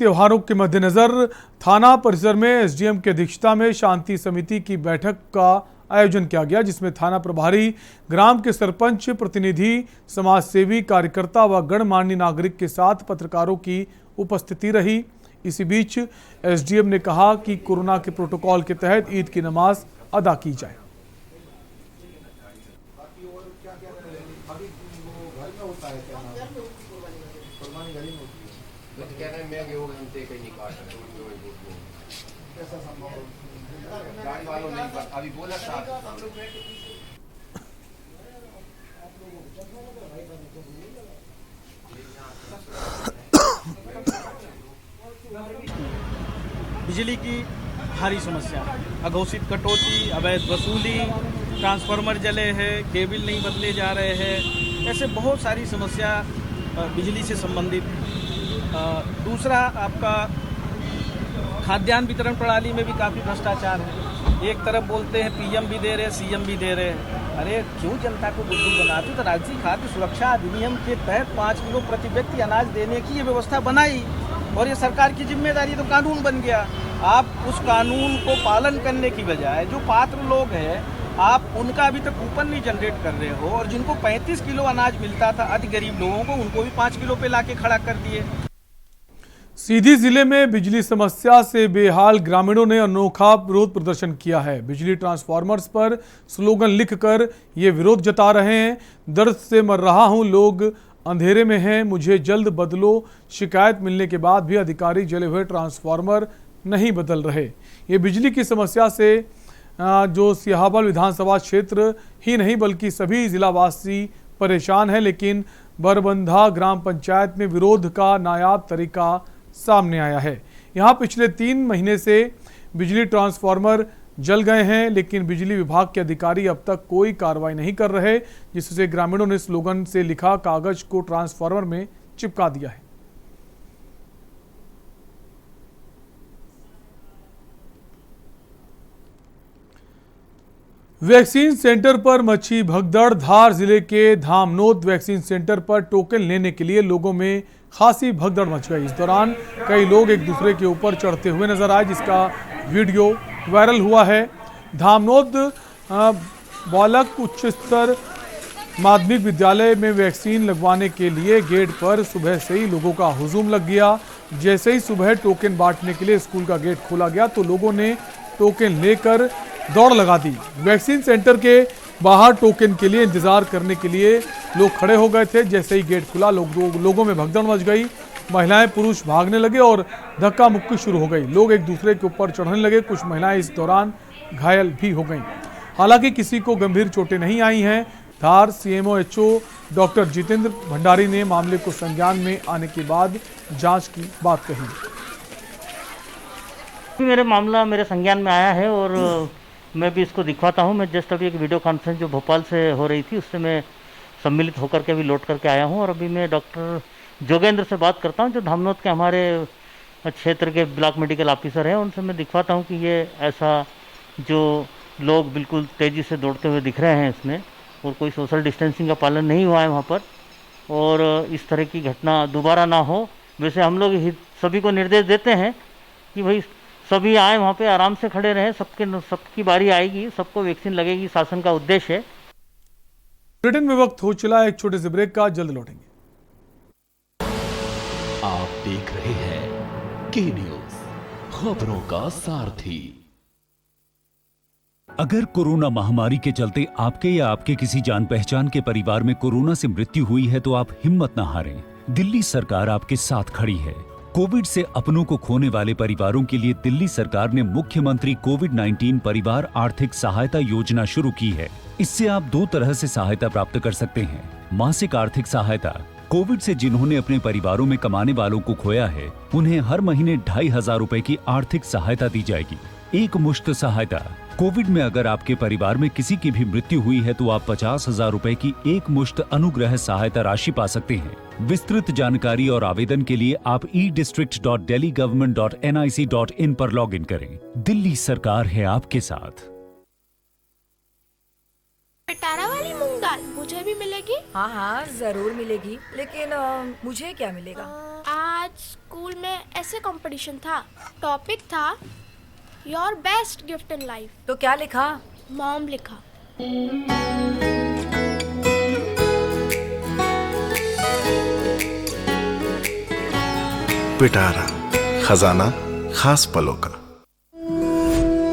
त्योहारों के मद्देनजर थाना परिसर में एसडीएम की अध्यक्षता में शांति समिति की बैठक का आयोजन किया गया, जिसमें थाना प्रभारी, ग्राम के सरपंच, प्रतिनिधि, समाज सेवी, कार्यकर्ता व गणमान्य नागरिक के साथ पत्रकारों की उपस्थिति रही। इसी बीच एसडीएम ने कहा कि कोरोना के प्रोटोकॉल के तहत ईद की नमाज अदा की जाए। अभी बोला था बिजली की भारी समस्या, अघोषित कटौती, अवैध वसूली, ट्रांसफार्मर जले हैं, केबल नहीं बदले जा रहे हैं, ऐसे बहुत सारी समस्या बिजली से संबंधित। दूसरा, आपका खाद्यान्न वितरण प्रणाली में भी काफ़ी भ्रष्टाचार है। एक तरफ बोलते हैं पीएम भी दे रहे, सीएम भी दे रहे हैं। अरे क्यों जनता को बुद्धू बनाते? तो राज्य खाद्य सुरक्षा अधिनियम के तहत 5 किलो प्रति व्यक्ति अनाज देने की ये व्यवस्था बनाई और ये सरकार की जिम्मेदारी, तो कानून बन गया। आप उस कानून को पालन करने की बजाय जो पात्र लोग हैं, आप उनका अभी तक कूपन नहीं जनरेट कर रहे हो, और जिनको 35 किलो अनाज मिलता था अति गरीब लोगों को, उनको भी 5 किलो पे लाके खड़ा कर दिए। सीधी जिले में बिजली समस्या से बेहाल ग्रामीणों ने अनोखा विरोध प्रदर्शन किया है। बिजली ट्रांसफार्मर्स पर स्लोगन लिखकर ये विरोध जता रहे हैं। दर्द से मर रहा हूं, लोग अंधेरे में हैं, मुझे जल्द बदलो। शिकायत मिलने के बाद भी अधिकारी जले हुए ट्रांसफार्मर नहीं बदल रहे। ये बिजली की समस्या से जो सिहाबल विधानसभा क्षेत्र ही नहीं बल्कि सभी जिलावासी परेशान हैं, लेकिन बरबंधा ग्राम पंचायत में विरोध का नायाब तरीका सामने आया है। यहां पिछले 3 महीने से बिजली ट्रांसफार्मर जल गए हैं, लेकिन बिजली विभाग के अधिकारी अब तक कोई कार्रवाई नहीं कर रहे, जिससे ग्रामीणों ने स्लोगन से लिखा कागज को ट्रांसफार्मर में चिपका दिया है। वैक्सीन सेंटर पर मची भगदड़। धार जिले के धामनोद वैक्सीन सेंटर पर टोकन लेने के लिए लोगों में खासी भगदड़ मच गई। इस दौरान कई लोग एक दूसरे के ऊपर चढ़ते हुए नजर आए, जिसका वीडियो वायरल हुआ है। धामनोद बालक उच्च स्तर माध्यमिक विद्यालय में वैक्सीन लगवाने के लिए गेट पर सुबह से ही लोगों का हुजूम लग गया। जैसे ही सुबह टोकन बांटने के लिए स्कूल का गेट खोला गया तो लोगों ने टोकन लेकर दौड़ लगा दी। वैक्सीन सेंटर के बाहर टोकन के लिए इंतजार करने के लिए लोग खड़े हो गए थे। जैसे ही गेट खुला लोगों में भगदड़ मच गई। महिलाएं पुरुष भागने लगे और धक्का मुक्की शुरू हो गई। लोग एक दूसरे के ऊपर चढ़ने लगे। कुछ महिलाएं इस दौरान घायल भी हो गईं। हालांकि किसी को गंभीर चोटें नहीं आई हैं। धार सीएमओ डॉक्टर जितेंद्र भंडारी ने मामले को संज्ञान में आने के बाद जांच की बात कही। मामला मेरे संज्ञान में आया है और मैं भी इसको दिखवाता हूँ। मैं जस्ट अभी एक वीडियो कॉन्फ्रेंस जो भोपाल से हो रही थी उससे मैं सम्मिलित होकर के अभी लौट करके आया हूँ, और अभी मैं डॉक्टर जोगेंद्र से बात करता हूँ जो धामनोद के हमारे क्षेत्र के ब्लॉक मेडिकल ऑफिसर हैं। उनसे मैं दिखवाता हूँ कि ये ऐसा जो लोग बिल्कुल तेज़ी से दौड़ते हुए दिख रहे हैं इसमें, और कोई सोशल डिस्टेंसिंग का पालन नहीं हुआ है वहाँ पर, और इस तरह की घटना दोबारा ना हो। वैसे हम लोग सभी को निर्देश देते हैं कि भाई सभी आए वहाँ पे, आराम से खड़े रहें, सबकी बारी आएगी, सबको वैक्सीन लगेगी, शासन का उद्देश्य है। ब्रिटेन में वक्त हो चला एक छोटे से ब्रेक का, जल्द लौटेंगे। आप देख रहे हैं के न्यूज, खबरों का सारथी। अगर कोरोना महामारी के चलते आपके या आपके किसी जान पहचान के परिवार में कोरोना से मृत्यु हुई है तो आप हिम्मत न हारें। दिल्ली सरकार आपके साथ खड़ी है। कोविड से अपनों को खोने वाले परिवारों के लिए दिल्ली सरकार ने मुख्यमंत्री कोविड-19 परिवार आर्थिक सहायता योजना शुरू की है। इससे आप 2 तरह से सहायता प्राप्त कर सकते हैं। मासिक आर्थिक सहायता। कोविड से जिन्होंने अपने परिवारों में कमाने वालों को खोया है, उन्हें हर महीने 2500 रुपए की आर्थिक सहायता दी जाएगी। एक मुश्त सहायता। कोविड में अगर आपके परिवार में किसी की भी मृत्यु हुई है तो आप 50,000 रुपए की एक मुश्त अनुग्रह सहायता राशि पा सकते हैं। विस्तृत जानकारी और आवेदन के लिए आप e-district.delhigovernment.nic.in पर लॉगिन करें। दिल्ली सरकार है आपके साथ। पिटारा वाली मूंग दाल मुझे भी मिलेगी? हाँ हाँ जरूर मिलेगी, लेकिन मुझे क्या मिलेगा? आज स्कूल में ऐसे कंपटीशन था। टॉपिक था your best gift in life. तो क्या लिखा? मॉम लिखा। पिटारा, खजाना खास पलों का।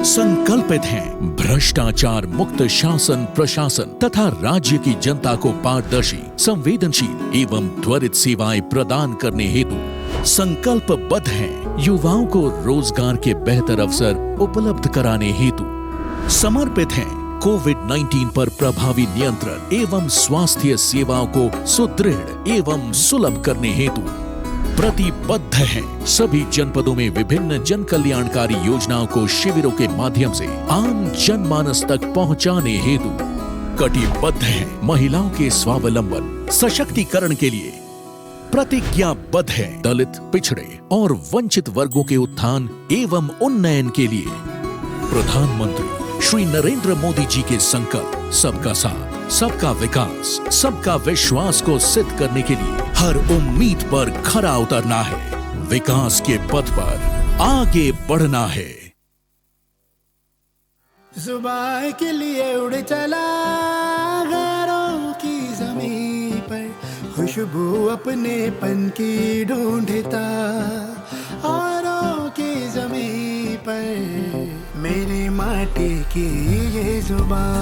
संकल्पित हैं भ्रष्टाचार मुक्त शासन प्रशासन तथा राज्य की जनता को पारदर्शी, संवेदनशील एवं त्वरित सेवाएं प्रदान करने हेतु संकल्पबद्ध हैं युवाओं को रोजगार के बेहतर अवसर उपलब्ध कराने हेतु। समर्पित हैं कोविड-19 पर प्रभावी नियंत्रण एवं स्वास्थ्य सेवाओं को सुदृढ़ एवं सुलभ करने हेतु। प्रतिबद्ध हैं सभी जनपदों में विभिन्न जन कल्याणकारी योजनाओं को शिविरों के माध्यम से आम जनमानस तक पहुंचाने हेतु। कटिबद्ध हैं महिलाओं के स्वावलंबन सशक्तिकरण के लिए। प्रतिज्ञाबद्ध है दलित, पिछड़े और वंचित वर्गों के उत्थान एवं उन्नयन के लिए। प्रधानमंत्री श्री नरेंद्र मोदी जी के संकल्प सबका साथ, सबका विकास, सबका विश्वास को सिद्ध करने के लिए हर उम्मीद पर खरा उतरना है। विकास के पथ पर आगे बढ़ना है। जुबान के लिए उड़ चला गैरों की ज़मीं पर, खुशबू अपने पन की ढूंढता औरों की ज़मीं पर। मेरी माटी की ये जुबान,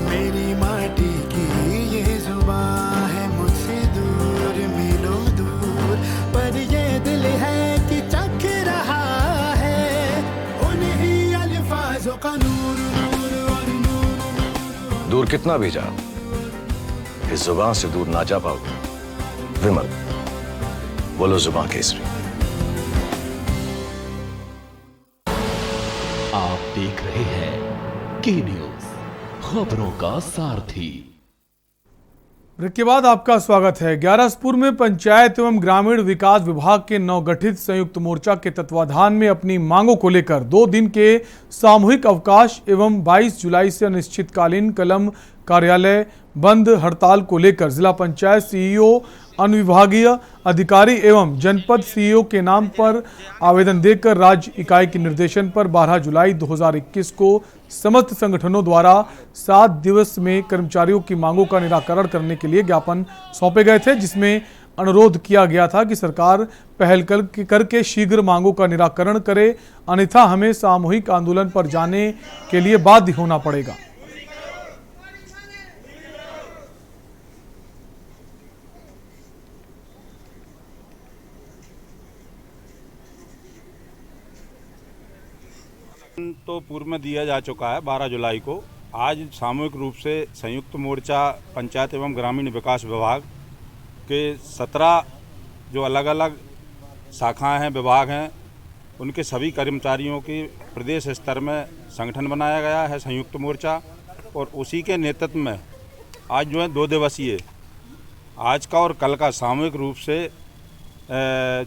मेरी माटी की ये जुबान है मुझसे दूर मीलों दूर, पर ये दिल है कि चख रहा है उन्हीं अल्फाजों का नूर नूर और नूर। दूर कितना भी जाओ, इस जुबान से दूर ना जा पाओगे। विमल, बोलो जुबान केसरी। आप देख रहे हैं के न्यूज, खबरों का सारथी। ब्रेक के बाद आपका स्वागत है। ग्यारसपुर में पंचायत एवं ग्रामीण विकास विभाग के नवगठित संयुक्त मोर्चा के तत्वाधान में अपनी मांगों को लेकर 2 दिन के सामूहिक अवकाश एवं 22 जुलाई से अनिश्चितकालीन कलम कार्यालय बंद हड़ताल को लेकर जिला पंचायत सीईओ, अनुविभागीय अधिकारी एवं जनपद सीईओ के नाम पर आवेदन देकर राज्य इकाई के निर्देशन पर 12 जुलाई 2021 को समस्त संगठनों द्वारा 7 दिवस में कर्मचारियों की मांगों का निराकरण करने के लिए ज्ञापन सौंपे गए थे, जिसमें अनुरोध किया गया था कि सरकार पहल करके शीघ्र मांगों का निराकरण करे, अन्यथा हमें सामूहिक आंदोलन पर जाने के लिए बाध्य होना पड़ेगा। तो पूर्व में दिया जा चुका है 12 जुलाई को। आज सामूहिक रूप से संयुक्त मोर्चा पंचायत एवं ग्रामीण विकास विभाग के 17 जो अलग अलग शाखाएं हैं, विभाग हैं, उनके सभी कर्मचारियों की प्रदेश स्तर में संगठन बनाया गया है संयुक्त मोर्चा, और उसी के नेतृत्व में आज जो है 2 दिवसीय आज का और कल का सामूहिक रूप से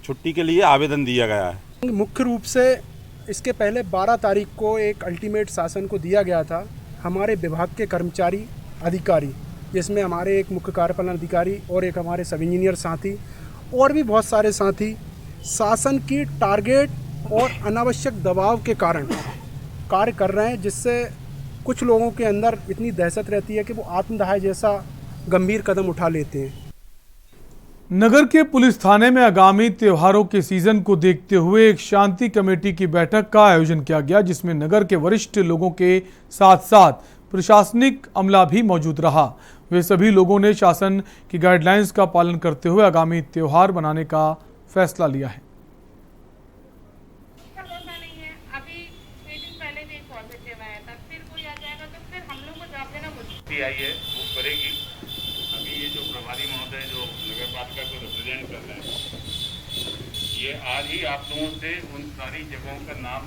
छुट्टी के लिए आवेदन दिया गया है। मुख्य रूप से इसके पहले 12 तारीख को एक अल्टीमेट शासन को दिया गया था हमारे विभाग के कर्मचारी अधिकारी, जिसमें हमारे एक मुख्य कार्यपालन अधिकारी और एक हमारे सब इंजीनियर साथी और भी बहुत सारे साथी शासन की टारगेट और अनावश्यक दबाव के कारण कार्य कर रहे हैं, जिससे कुछ लोगों के अंदर इतनी दहशत रहती है कि वो आत्मदाह जैसा गंभीर कदम उठा लेते हैं। नगर के पुलिस थाने में आगामी त्योहारों के सीजन को देखते हुए एक शांति कमेटी की बैठक का आयोजन किया गया, जिसमें नगर के वरिष्ठ लोगों के साथ साथ प्रशासनिक अमला भी मौजूद रहा। वे सभी लोगों ने शासन की गाइडलाइंस का पालन करते हुए आगामी त्योहार मनाने का फैसला लिया है। ये आज ही आप लोगों से उन सारी जगहों का नाम।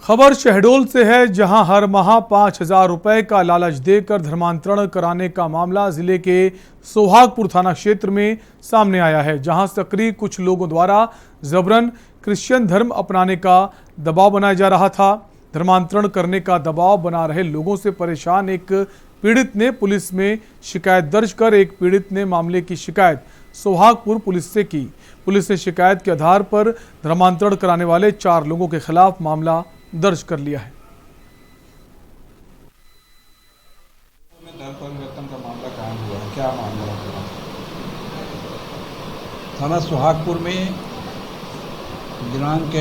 खबर शहडोल से है, जहां हर माह 5,000 रुपए का लालच देकर धर्मांतरण कराने का मामला जिले के सोहागपुर थाना क्षेत्र में सामने आया है, जहां सक्रिय कुछ लोगों द्वारा जबरन क्रिश्चियन धर्म अपनाने का दबाव बनाया जा रहा था। धर्मांतरण करने का दबाव बना रहे लोगों से परेशान एक पीड़ित ने पुलिस में शिकायत दर्ज कर एक पीड़ित ने मामले की शिकायत सोहागपुर पुलिस से की। पुलिस ने शिकायत के आधार पर धर्मांतरण कराने वाले 4 लोगों के खिलाफ मामला दर्ज कर लिया है। परिवर्तन का मामला कहाँ हुआ है, क्या मामला है? थाना सोहागपुर में दिनांक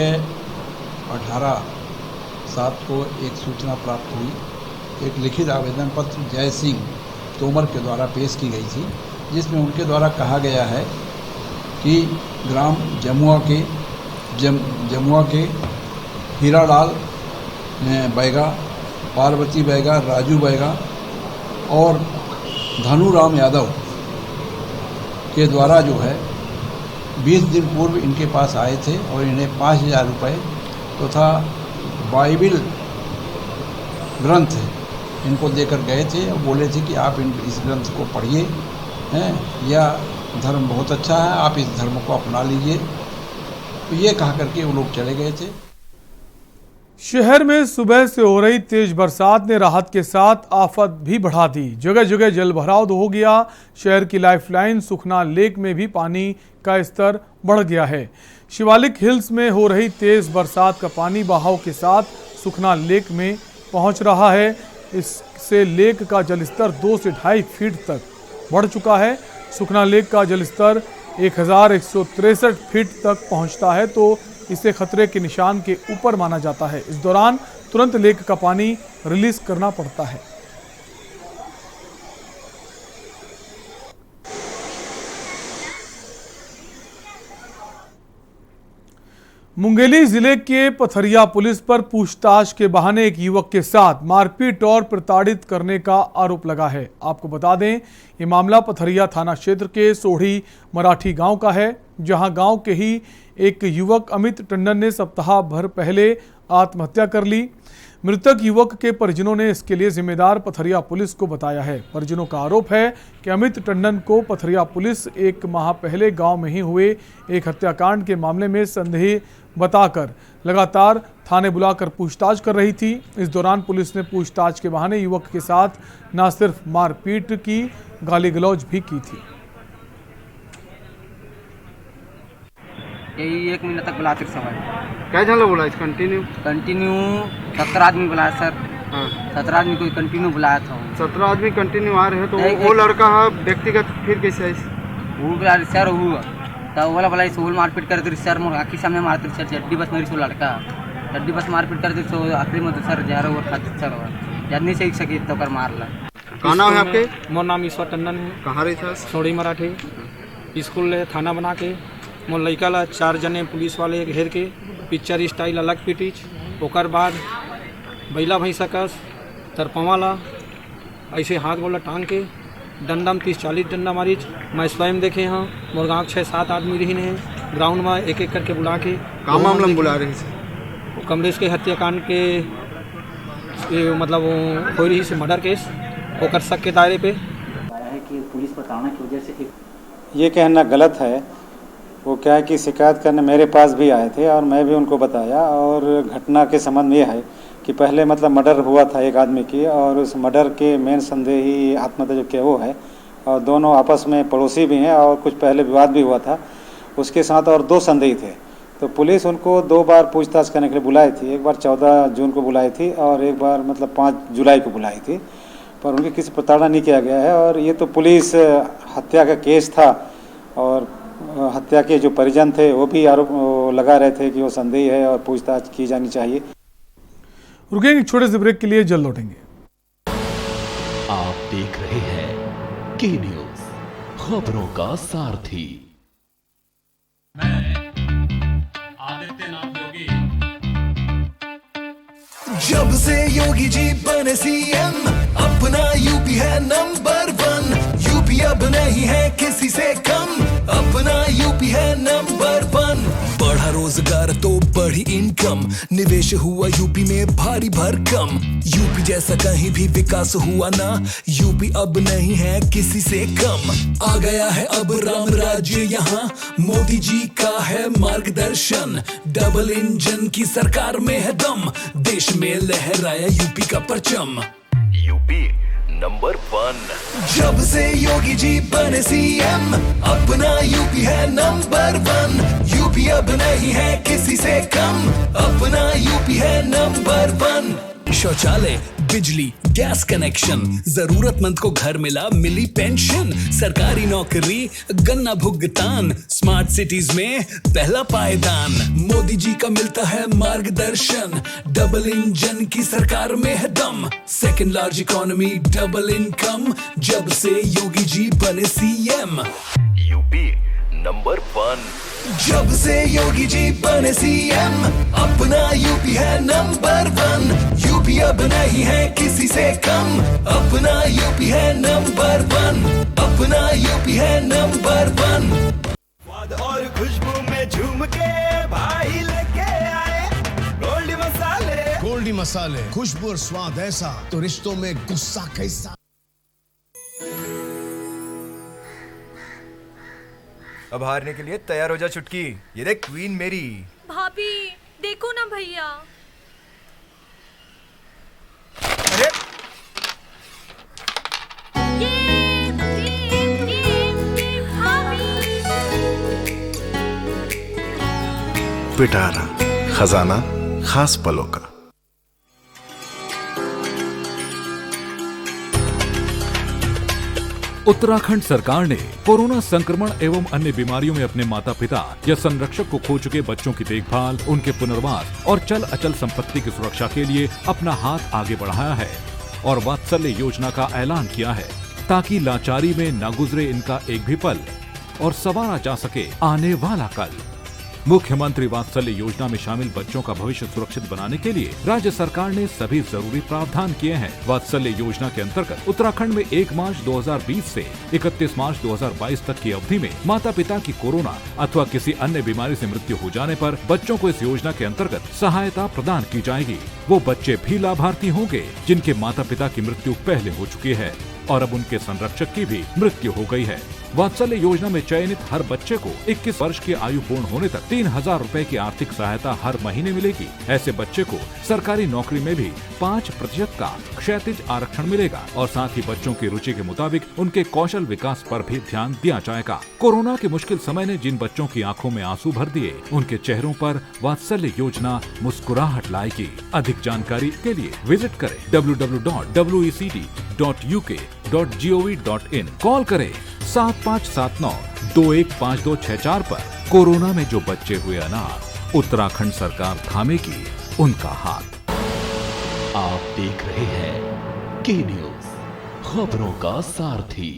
18/7 को एक सूचना प्राप्त हुई। एक लिखित आवेदन पत्र जय सिंह तोमर के द्वारा पेश की गई थी, जिसमें उनके द्वारा कहा गया है कि ग्राम जमुआ के हीरालाल बैगा, पार्वती बैगा, राजू बैगा और धनुराम यादव के द्वारा जो है 20 दिन पूर्व इनके पास आए थे और इन्हें 5,000 रुपये तथा बाइबिल ग्रंथ इनको देकर गए थे और बोले थे कि आप इस ग्रंथ को पढ़िए हैं, यह धर्म बहुत अच्छा है, आप इस धर्म को अपना लीजिए। तो ये कहा करके वो लोग चले गए थे। शहर में सुबह से हो रही तेज बरसात ने राहत के साथ आफत भी बढ़ा दी। जगह जगह जल भराव हो गया। शहर की लाइफलाइन सुखना लेक में भी पानी का स्तर बढ़ गया है। शिवालिक हिल्स में हो रही तेज बरसात का पानी बहाव के साथ सुखना लेक में पहुंच रहा है। इससे लेक का जलस्तर 2 से 2.5 फीट तक बढ़ चुका है। सुखना लेक का जलस्तर 1163 फीट तक पहुंचता है तो इसे खतरे के निशान के ऊपर माना जाता है। इस दौरान तुरंत लेक का पानी रिलीज करना पड़ता है। मुंगेली जिले के पथरिया पुलिस पर पूछताछ के बहाने एक युवक के साथ मारपीट और प्रताड़ित करने का आरोप लगा है। आपको बता दें, ये मामला पथरिया थाना क्षेत्र के सोढ़ी मराठी गांव का है, जहां गांव के ही एक युवक अमित टंडन ने सप्ताह भर पहले आत्महत्या कर ली। मृतक युवक के परिजनों ने इसके लिए जिम्मेदार पथरिया पुलिस को बताया है। परिजनों का आरोप है कि अमित टंडन को पथरिया पुलिस 1 माह पहले गांव में ही हुए एक हत्याकांड के मामले में संदेही बताकर लगातार थाने बुलाकर पूछताछ कर रही थी। इस दौरान पुलिस ने पूछताछ के बहाने युवक के साथ न सिर्फ मारपीट की, गाली गलौज भी की थी। यही 1 महीना तक बुलाते समय क्या झाला बोला इस कंटिन्यू 17 आदमी बुलाया सर। हाँ। 17 आदमी को कंटिन्यू बुलाया था। 17 आदमी कंटिन्यू आ रहे हैं तो वो लड़का व्यक्तिगत फिर कैसे है? वो बुला सर हुआ तो बोला बोला इस होल मारपीट कर दी सर, मोर आँखी सामने मारते सर। चड्डी बस मेरी सो लड़का चड्डी बस मारपीट कर दी सो आखिरी में तो सर जहर और खाते सर जन्नी से सकी तो कर मार ला। कहाँ नाम है आपके? मोर नाम ईश्वर टंडन है। कहाँ रही था? सोढ़ी मराठी स्कूल थाना बना के मोर लड़का ला 4 जने पुलिस वाले घेर के पिक्चर स्टाइल अलग पिटीच, ओकर बाद बैला भैंसा कस तरपवा ला ऐसे हाथ गोला टांग के डंडा में 30-40 डंडा मारीच। मैं स्वयं देखे हाँ, मोर गाँव 6-7 आदमी रही हैं ग्राउंड में एक एक करके बुला के। काम मामला में बुला रही है? कमलेश के हत्याकांड के मतलब हो रही से मर्डर केस ओकर शक के दायरे पे है कि पुलिस बताने की वजह से ये कहना गलत है। वो क्या है कि शिकायत करने मेरे पास भी आए थे और मैं भी उनको बताया। और घटना के संबंध में ये है कि पहले मतलब मर्डर हुआ था एक आदमी की और उस मर्डर के मेन संदेही आत्महत्या जो किया वो है और दोनों आपस में पड़ोसी भी हैं और कुछ पहले विवाद भी हुआ था उसके साथ। और 2 संदेही थे तो पुलिस उनको 2 बार पूछताछ करने के लिए बुलाई थी। एक बार 14 जून को बुलाई थी और एक बार मतलब 5 जुलाई को बुलाई थी, पर उनकी किसी प्रताड़ना नहीं किया गया है। और ये तो पुलिस हत्या का केस था और हत्या के जो परिजन थे वो भी आरोप लगा रहे थे कि वो संदेही है और पूछताछ की जानी चाहिए। रुकेंगे छोटे से ब्रेक के लिए, जल्द लौटेंगे। आप देख रहे हैं के न्यूज, खबरों का सारथी। जब से योगी जी बने सीएम अपना यूपी है नंबर 1। यूपी अब नहीं है किसी से कम, अपना यूपी है नंबर 1। बढ़ा रोजगार तो बढ़ी इनकम, निवेश हुआ यूपी में भारी भरकम। यूपी जैसा कहीं भी विकास हुआ ना, यूपी अब नहीं है किसी से कम। आ गया है अब राम राज्य यहाँ, मोदी जी का है मार्गदर्शन। डबल इंजन की सरकार में है दम, देश में लहराया यूपी का परचम। UP number 1। जब से योगी जी बने सीएम, अपना यूपी है नंबर 1। यूपी अब नहीं है किसी से कम, अपना यूपी है नंबर 1। शौचालय, बिजली, गैस कनेक्शन, जरूरतमंद को घर मिला, मिली पेंशन, सरकारी नौकरी, गन्ना भुगतान, स्मार्ट सिटीज में पहला पायदान, मोदी जी का मिलता है मार्गदर्शन, डबल इंजन की सरकार में है दम, second large economy, double income, जब से योगी जी बने सीएम। UP number 1। जब से योगी जी बने सीएम, अपना यूपी है नंबर 1। यूपी अब नहीं है किसी से कम, अपना यूपी है नंबर 1। अपना यूपी है नंबर 1। स्वाद और खुशबू में झूम के भाई लेके आए गोल्डी मसाले। गोल्डी मसाले, खुशबू और स्वाद ऐसा तो रिश्तों में गुस्सा कैसा। अब हारने के लिए तैयार हो जा चुटकी, ये देख क्वीन मेरी। भाभी देखो ना भैया। अरे पिटारा, खजाना खास पलों का। उत्तराखंड सरकार ने कोरोना संक्रमण एवं अन्य बीमारियों में अपने माता पिता या संरक्षक को खो चुके बच्चों की देखभाल, उनके पुनर्वास और चल अचल संपत्ति की सुरक्षा के लिए अपना हाथ आगे बढ़ाया है और वात्सल्य योजना का ऐलान किया है, ताकि लाचारी में न गुजरे इनका एक भी पल और संवारा जा सके आने वाला कल। मुख्यमंत्री वात्सल्य योजना में शामिल बच्चों का भविष्य सुरक्षित बनाने के लिए राज्य सरकार ने सभी जरूरी प्रावधान किए हैं। वात्सल्य योजना के अंतर्गत उत्तराखंड में 1 मार्च 2020 से 31 मार्च 2022 तक की अवधि में माता पिता की कोरोना अथवा किसी अन्य बीमारी से मृत्यु हो जाने पर बच्चों को इस योजना के अंतर्गत सहायता प्रदान की जाएगी। वो बच्चे भी लाभार्थी होंगे जिनके माता पिता की मृत्यु पहले हो चुकी है और अब उनके संरक्षक की भी मृत्यु हो गई है। वात्सल्य योजना में चयनित हर बच्चे को 21 वर्ष की आयु पूर्ण होने तक 3000 रुपए की आर्थिक सहायता हर महीने मिलेगी। ऐसे बच्चे को सरकारी नौकरी में भी 5% का क्षैतिज आरक्षण मिलेगा और साथ ही बच्चों की रुचि के मुताबिक उनके कौशल विकास पर भी ध्यान दिया जाएगा। कोरोना के मुश्किल समय ने जिन बच्चों की आंखों में आंसू भर दिए, उनके चेहरों पर वात्सल्य योजना मुस्कुराहट लाएगी। अधिक जानकारी के लिए विजिट करें www.wecd.uk.gov.in। कॉल करें 7579-215264 पर। कोरोना में जो बच्चे हुए अनाथ, उत्तराखंड सरकार थामेगी उनका हाथ। आप देख रहे हैं के न्यूज, खबरों का सारथी।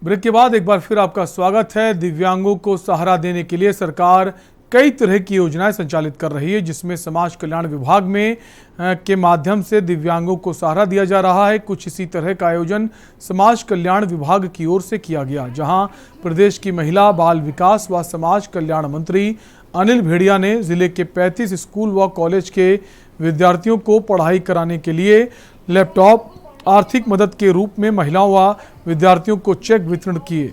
ब्रेक के बाद एक बार फिर आपका स्वागत है। दिव्यांगों को सहारा देने के लिए सरकार कई तरह की योजनाएं संचालित कर रही है, जिसमें समाज कल्याण विभाग में के माध्यम से दिव्यांगों को सहारा दिया जा रहा है। कुछ इसी तरह का आयोजन समाज कल्याण विभाग की ओर से किया गया, जहां प्रदेश की महिला, बाल विकास व समाज कल्याण मंत्री अनिल भेड़िया ने जिले के 35 स्कूल व कॉलेज के विद्यार्थियों को पढ़ाई कराने के लिए लैपटॉप आर्थिक मदद के रूप में महिलाओं व विद्यार्थियों को चेक वितरण किए।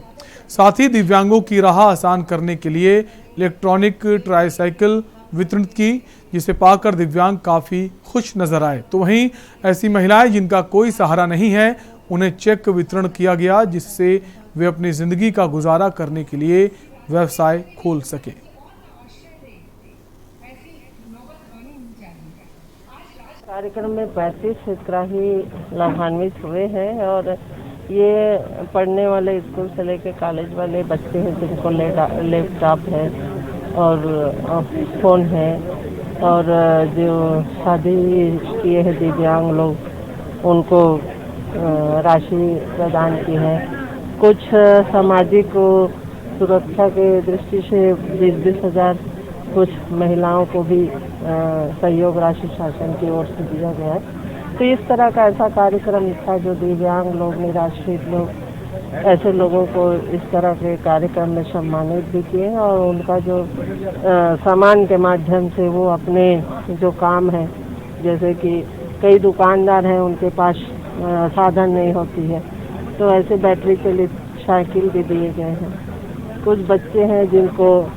साथ ही दिव्यांगों की राह आसान करने के लिए इलेक्ट्रॉनिक ट्राईसाइकिल वितरण की, जिसे पाकर दिव्यांग काफ़ी खुश नजर आए। तो वहीं ऐसी महिलाएं जिनका कोई सहारा नहीं है, उन्हें चेक वितरण किया गया, जिससे वे अपनी ज़िंदगी का गुजारा करने के लिए व्यवसाय खोल सकें। कार्यक्रम में 35 हितग्राही लाभान्वित हुए हैं और ये पढ़ने वाले स्कूल से लेकर कॉलेज वाले बच्चे हैं जिनको लैपटॉप है और फ़ोन है, और जो शादी किए हैं दिव्यांग लोग उनको राशि प्रदान की है। कुछ सामाजिक सुरक्षा के दृष्टि से 20-20 हज़ार कुछ महिलाओं को भी सहयोग राशि शासन की ओर से दिया गया है। तो इस तरह का ऐसा कार्यक्रम था जो दिव्यांग लोग, निराश्रित लोग, ऐसे लोगों को इस तरह के कार्यक्रम में सम्मानित भी किए और उनका जो सामान के माध्यम से वो अपने जो काम है, जैसे कि कई दुकानदार हैं उनके पास साधन नहीं होती है, तो ऐसे बैटरी चलित साइकिल भी दिए गए हैं। कुछ बच्चे हैं जिनको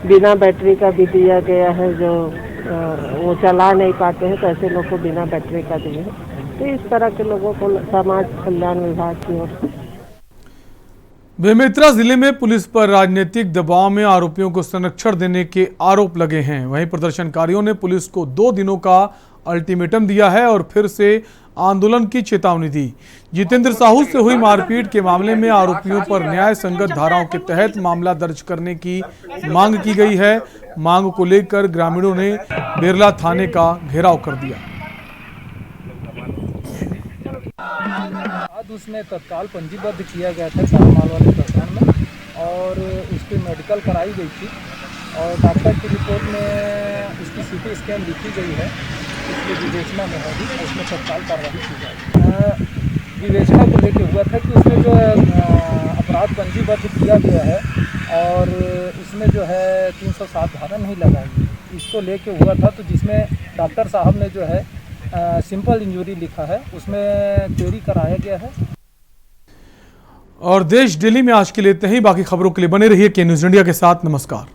बिना बैटरी का भी दिया गया है, जो वो चला नहीं पाते हैं, तो ऐसे लोग को बिना बैटरी का दिए हैं। तो इस तरह के लोगों को समाज कल्याण विभाग की ओर से। बेमेतरा जिले में पुलिस पर राजनीतिक दबाव में आरोपियों को संरक्षण देने के आरोप लगे हैं। वहीं प्रदर्शनकारियों ने पुलिस को 2 दिनों का अल्टीमेटम दिया है और फिर से आंदोलन की चेतावनी दी। जितेंद्र साहू से हुई मारपीट के मामले में आरोपियों पर न्याय संगत धाराओं के तहत मामला दर्ज करने की मांग की गई है। मांग को लेकर ग्रामीणों ने बेरला थाने का घेराव कर दिया। आज उसमें तत्काल पंजीबद्ध किया गया था चारमाल वाले प्रखंड में और उसकी मेडिकल कराई गई थी और डॉक्टर की रिपोर्ट में उसकी सीटी स्कैन लिखी गई है, इसलिए विवेचना में होगी, उसमें तत्काल कार्रवाई की जाएगी। विवेचना को लेकर हुआ था कि उसमें जो अपराध पंजीबद्ध किया गया है और उसमें जो है 307 धारा नहीं लगाई, इसको लेके हुआ था। तो जिसमें डॉक्टर साहब ने जो है सिंपल इंजरी लिखा है, उसमें क्वेरी कराया गया है। और देश दिल्ली में आज के लिए इतना ही। बाकी खबरों के लिए बने रहिए के न्यूज़ इंडिया के साथ। नमस्कार।